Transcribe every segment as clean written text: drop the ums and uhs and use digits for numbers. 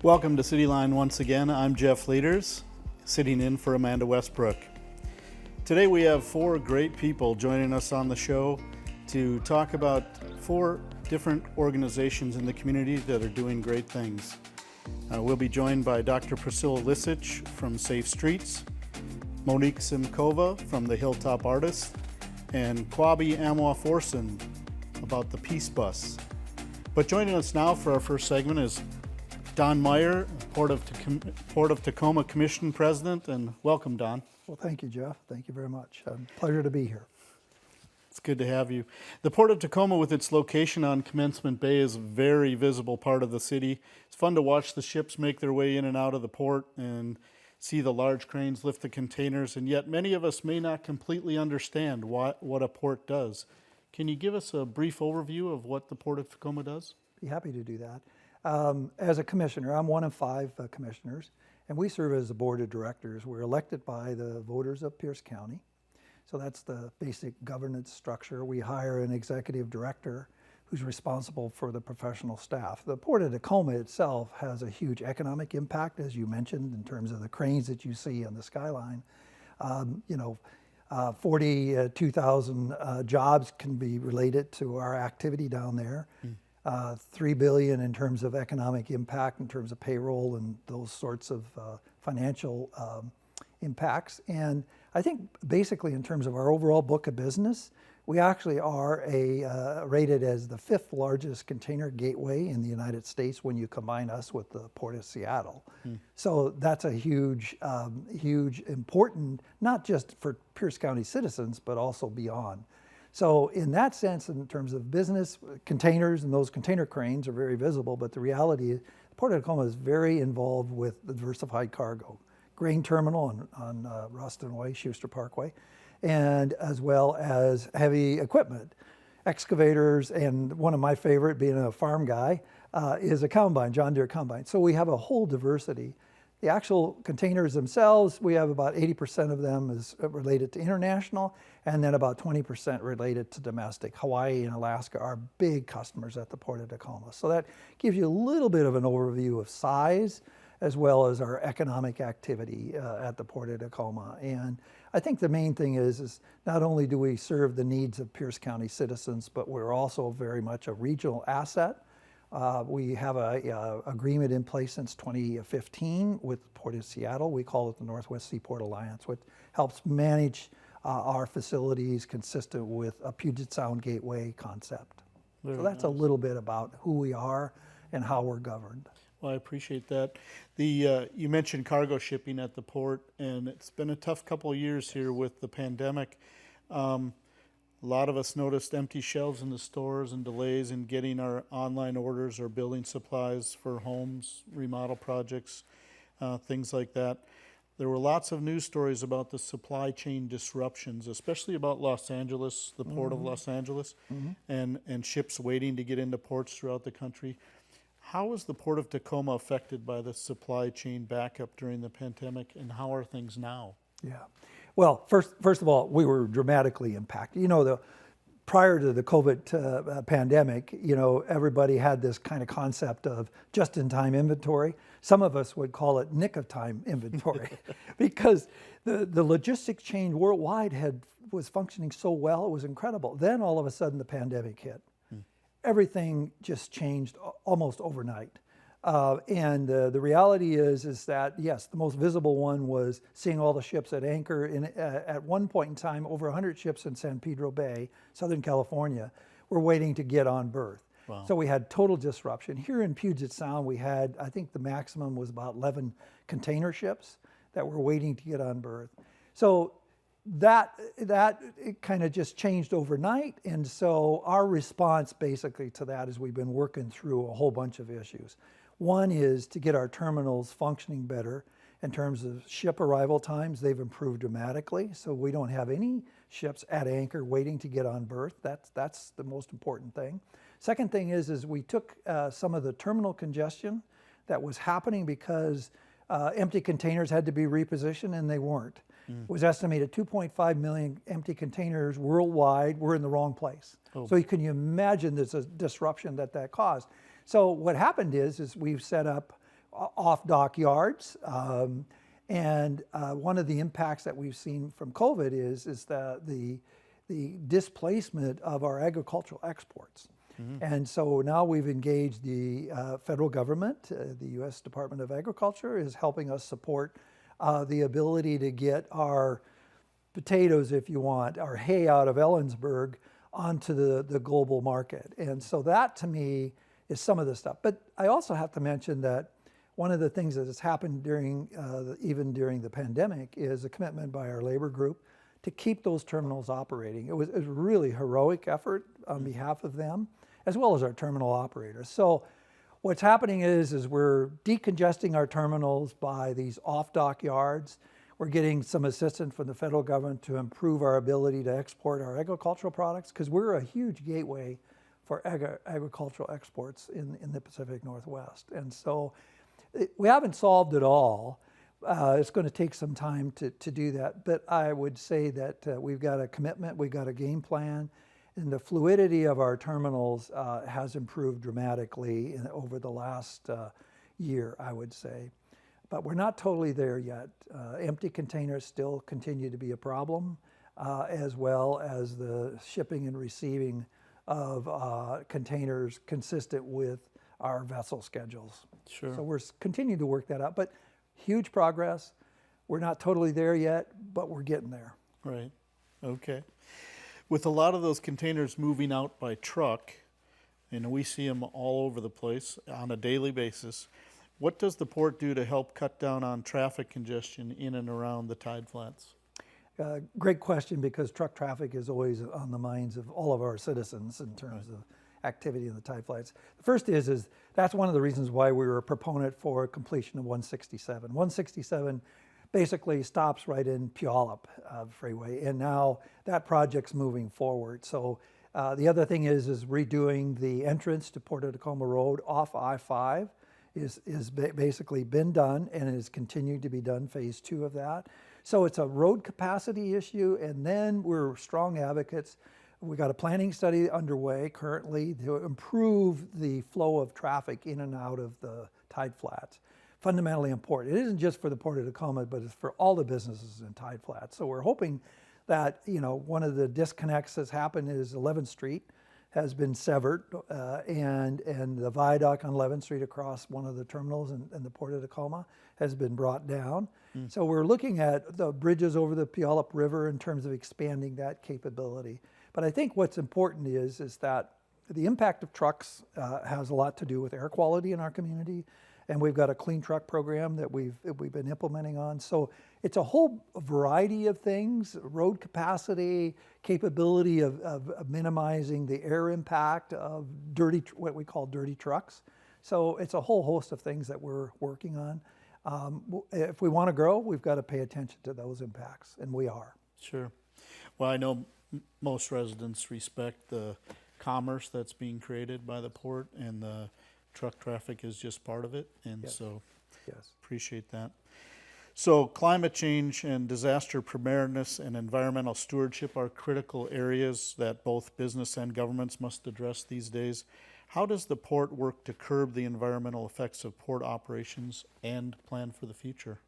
Welcome to Cityline once again. I'm Jeff Leaders, sitting in for Amanda Westbrook. Today we have four great people joining us on the show to talk about four different organizations in the community that are doing great things. We'll be joined by Dr. Priscilla Lisich from Safe Streets, Monique Simkova from the Hilltop Artists, and Kwabi Amwa-Forson about the Peace Bus. But joining us now for our first segment is Don Meyer, Port of Tacoma Commission President, and welcome, Don. Well, thank you, Jeff. Thank you very much. Pleasure to be here. It's good to have you. The Port of Tacoma, with its location on Commencement Bay, is a very visible part of the city. It's fun to watch the ships make their way in and out of the port and see the large cranes lift the containers, and yet many of us may not completely understand what a port does. Can you give us a brief overview of what the Port of Tacoma does? Be happy to do that. As a commissioner, I'm one of five commissioners, and we serve as the board of directors. We're elected by the voters of Pierce County. So that's the basic governance structure. We hire an executive director who's responsible for the professional staff. The Port of Tacoma itself has a huge economic impact, as you mentioned, in terms of the cranes that you see on the skyline. 42,000 jobs can be related to our activity down there. $3 billion in terms of economic impact, in terms of payroll and those sorts of financial impacts. And I think basically in terms of our overall book of business, we actually are rated as the fifth largest container gateway in the United States when you combine us with the Port of Seattle. So that's a huge, important, not just for Pierce County citizens, but also beyond. So in that sense, in terms of business, containers and those container cranes are very visible, but the reality is the Port of Tacoma is very involved with the diversified cargo. Grain terminal on Ruston Way, Schuster Parkway, and as well as heavy equipment, excavators, and one of my favorite, being a farm guy, is a combine, John Deere combine. So we have a whole diversity. The actual containers themselves, we have about 80% of them is related to international, and then about 20% related to domestic. Hawaii and Alaska are big customers at the Port of Tacoma. So that gives you a little bit of an overview of size, as well as our economic activity at the Port of Tacoma. And I think the main thing is not only do we serve the needs of Pierce County citizens, but we're also very much a regional asset. We have an agreement in place since 2015 with the Port of Seattle. We call it the Northwest Seaport Alliance, which helps manage our facilities consistent with a Puget Sound Gateway concept. So that's a little bit about who we are and how we're governed. Well, I appreciate that. You mentioned cargo shipping at the port, and it's been a tough couple of years here with the pandemic. A lot of us noticed empty shelves in the stores and delays in getting our online orders or building supplies for homes, remodel projects, things like that. There were lots of news stories about the supply chain disruptions, especially about Los Angeles, the Port of Los Angeles, and ships waiting to get into ports throughout the country. How was the Port of Tacoma affected by the supply chain backup during the pandemic, and how are things now? Yeah. Well, first of all, we were dramatically impacted. Prior to the COVID pandemic, everybody had this kind of concept of just-in-time inventory. Some of us would call it nick-of-time inventory because the logistics chain worldwide was functioning so well, it was incredible. Then all of a sudden the pandemic hit. Everything just changed almost overnight. And the reality is that, yes, the most visible one was seeing all the ships at anchor. At one point in time, over 100 ships in San Pedro Bay, Southern California, were waiting to get on berth. Wow. So we had total disruption. Here in Puget Sound, we had, I think the maximum was about 11 container ships that were waiting to get on berth. So that it kind of just changed overnight. And so our response basically to that is we've been working through a whole bunch of issues. One is to get our terminals functioning better in terms of ship arrival times. They've improved dramatically, so we don't have any ships at anchor waiting to get on berth. That's the most important thing. Second thing is we took some of the terminal congestion that was happening because empty containers had to be repositioned, and they weren't. It was estimated 2.5 million empty containers worldwide were in the wrong place. So can you imagine there's a disruption that caused? So what happened is we've set up off-dock yards. And one of the impacts that we've seen from COVID is the displacement of our agricultural exports. And so now we've engaged the federal government. The U.S. Department of Agriculture is helping us support the ability to get our potatoes, if you want, our hay out of Ellensburg onto the global market. And so that, to me, is some of the stuff. But I also have to mention that one of the things that has happened even during the pandemic is a commitment by our labor group to keep those terminals operating. It was a really heroic effort on behalf of them, as well as our terminal operators. So what's happening is we're decongesting our terminals by these off-dock yards. We're getting some assistance from the federal government to improve our ability to export our agricultural products, because we're a huge gateway for agricultural exports in the Pacific Northwest. And so we haven't solved it all. It's going to take some time to do that. But I would say that we've got a commitment, we've got a game plan, and the fluidity of our terminals has improved dramatically over the last year, I would say. But we're not totally there yet. Empty containers still continue to be a problem, as well as the shipping and receiving of containers consistent with our vessel schedules. Sure. So we're continuing to work that out, but huge progress. We're not totally there yet, but we're getting there. Right. Okay. With a lot of those containers moving out by truck, and we see them all over the place on a daily basis, what does the port do to help cut down on traffic congestion in and around the Tideflats? Great question, because truck traffic is always on the minds of all of our citizens in terms of activity in the Tideflats. The first is that's one of the reasons why we were a proponent for completion of 167. 167 basically stops right in Puyallup Freeway, and now that project's moving forward. So the other thing is redoing the entrance to Port of Tacoma Road off I-5 is basically been done, and is continuing to be done, phase 2 of that. So it's a road capacity issue, and then we're strong advocates. We got a planning study underway currently to improve the flow of traffic in and out of the Tideflats. Fundamentally important. It isn't just for the Port of Tacoma, but it's for all the businesses in Tideflats. So we're hoping that, one of the disconnects that's happened is 11th Street has been severed, and the viaduct on 11th Street across one of the terminals in the Port of Tacoma has been brought down. So we're looking at the bridges over the Puyallup River in terms of expanding that capability. But I think what's important is that the impact of trucks has a lot to do with air quality in our community, and we've got a clean truck program that we've been implementing on. So it's a whole variety of things: road capacity, capability of minimizing the air impact of what we call dirty trucks. So it's a whole host of things that we're working on. If we want to grow, we've got to pay attention to those impacts, and we are. Sure. Well, I know most residents respect the commerce that's being created by the port, and the truck traffic is just part of it, and Yes. so Yes. appreciate that. So climate change and disaster preparedness and environmental stewardship are critical areas that both business and governments must address these days. How does the port work to curb the environmental effects of port operations and plan for the future?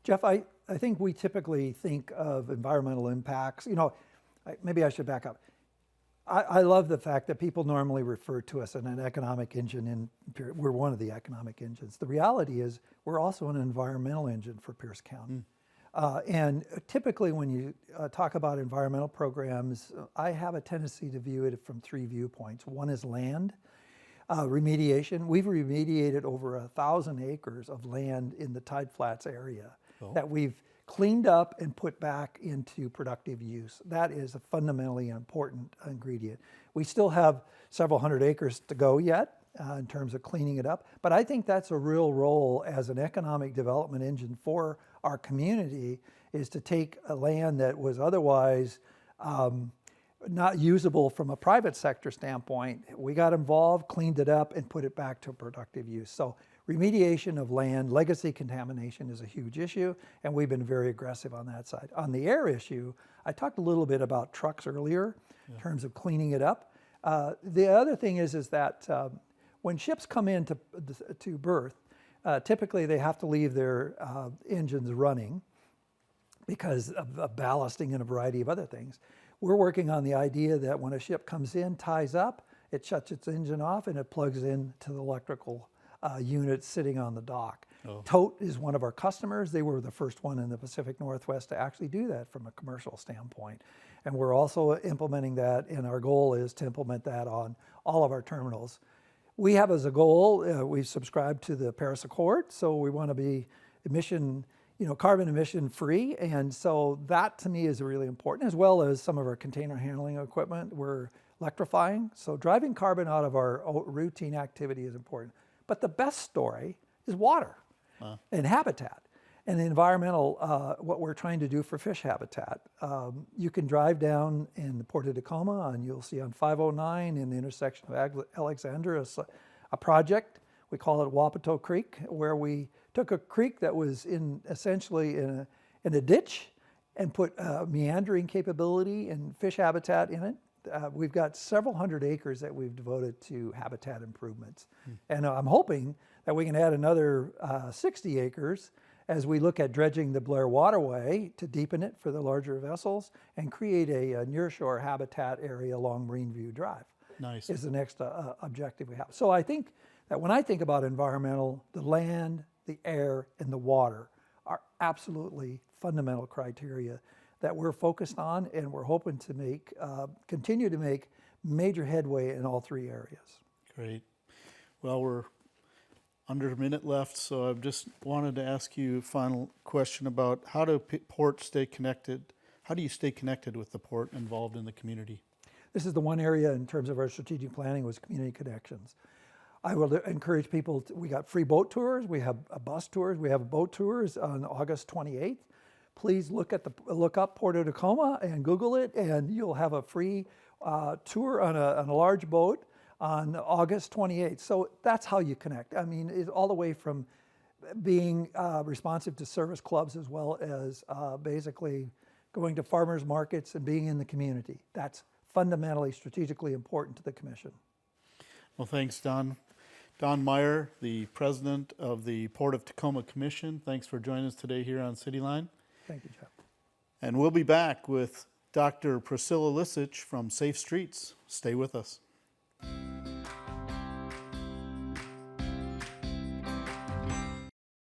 Jeff, I think we typically think of environmental impacts. Maybe I should back up. I love the fact that people normally refer to us as an economic engine, and we're one of the economic engines. The reality is we're also an environmental engine for Pierce County. And typically when you talk about environmental programs, I have a tendency to view it from 3 viewpoints. One is land remediation. We've remediated over 1,000 acres of land in the Tideflats area that we've cleaned up and put back into productive use. That is a fundamentally important ingredient. We still have several hundred acres to go yet in terms of cleaning it up, but I think that's a real role as an economic development engine for our community, is to take a land that was otherwise not usable from a private sector standpoint. We got involved, cleaned it up, and put it back to productive use. So remediation of land, legacy contamination is a huge issue, and we've been very aggressive on that side. On the air issue, I talked a little bit about trucks earlier in terms of cleaning it up. The other thing is that when ships come in to berth, typically they have to leave their engines running because of ballasting and a variety of other things. We're working on the idea that when a ship comes in, ties up, it shuts its engine off and it plugs in to the electrical unit sitting on the dock. Oh. Tote is one of our customers. They were the first one in the Pacific Northwest to actually do that from a commercial standpoint. And we're also implementing that, and our goal is to implement that on all of our terminals. We have as a goal, we've subscribed to the Paris Accord, so we want to be carbon emission free, and so that to me is really important, as well as some of our container handling equipment we're electrifying. So driving carbon out of our routine activity is important. But the best story is water and habitat and the environmental, what we're trying to do for fish habitat. You can drive down in the Port of Tacoma and you'll see on 509 in the intersection of Alexandria a project. We call it Wapato Creek, where we took a creek that was essentially in a ditch and put meandering capability and fish habitat in it. We've got several hundred acres that we've devoted to habitat improvements. And I'm hoping that we can add another 60 acres as we look at dredging the Blair Waterway to deepen it for the larger vessels and create a nearshore habitat area along Marine View Drive. Nice. Is the next objective we have. So I think that when I think about environmental, the land, the air, and the water are absolutely fundamental criteria that we're focused on, and we're hoping to continue to make major headway in all three areas. Great. Well, we're under a minute left, so I've just wanted to ask you a final question about how do ports stay connected? How do you stay connected with the port involved in the community? This is the one area in terms of our strategic planning was community connections. I will encourage people, we got free boat tours, we have bus tours, we have boat tours on August 28th. Please look up Port of Tacoma and Google it, and you'll have a free tour on a large boat on August 28th. So that's how you connect. I mean, it's all the way from being responsive to service clubs as well as basically going to farmers markets and being in the community. That's fundamentally strategically important to the commission. Well, thanks, Don. Don Meyer, the president of the Port of Tacoma Commission. Thanks for joining us today here on Cityline. Thank you, Jeff. And we'll be back with Dr. Priscilla Lisich from Safe Streets. Stay with us.